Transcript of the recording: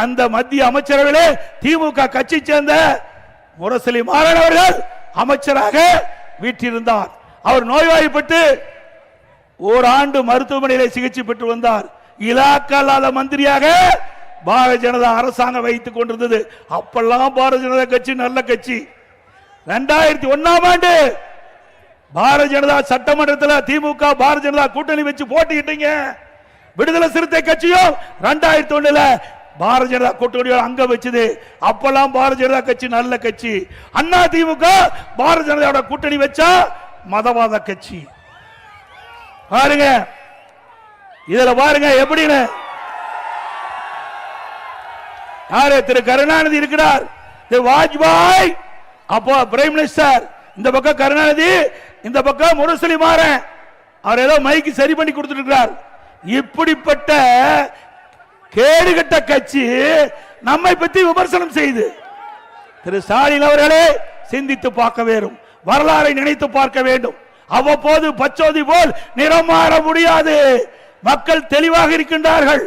அந்த மத்திய அமைச்சரவையிலே திமுக கட்சி சேர்ந்த முரசொலி மாறன் அவர்கள் அமைச்சராக வீற்றிருந்தார். அவர் நோய்வாய்ப்பட்டு ஓராண்டு மருத்துவமனையில் சிகிச்சை பெற்று வந்தார். இலாக்கா இல்லாத மந்திரியாக பாரதிய ஜனதா அரசாங்கம் வைத்துக் கொண்டிருந்தது. அப்பெல்லாம் பாரதிய ஜனதா கட்சி நல்ல கட்சி. 2001ஆம் ஆண்டு பாரதிய ஜனதா சட்டமன்றத்தில் திமுக பாரதிய ஜனதா கூட்டணி வச்சு போட்டிட்டீங்க. விடுதலை சிறுத்தை கட்சியும் 2001 பாரதிய ஜனதா கூட்டணியோட அங்க வச்சது. அப்பெல்லாம் பாரதிய ஜனதா கட்சி நல்ல கட்சி. அண்ணா திமுக பாரதிய ஜனதாவோட கூட்டணி வச்சா மதவாத கட்சி. பாருங்க, இதுல பாருங்க எப்படின்னு. யாரு? திரு கருணாநிதி இருக்கிறார், திரு வாஜ்பாய் அப்போ பிரைம் மினிஸ்டர், இந்த பக்கம் கருணாநிதி, இந்த பக்கம் முரசொலி மாறன். அவர் ஏதோ மைக்கு சரி பண்ணி கொடுத்துட்டு. இப்படிப்பட்ட கேடுகட்ட கட்சி நம்மை பற்றி விமர்சனம் செய்து திரு ஸ்டாலின் அவர்களே சிந்தித்து பார்க்க வேண்டும், வரலாறை நினைத்து பார்க்க வேண்டும். அவ்வப்போது பச்சோதி போல் நிறம் மாற முடியாது. மக்கள் தெளிவாக இருக்கின்றார்கள்.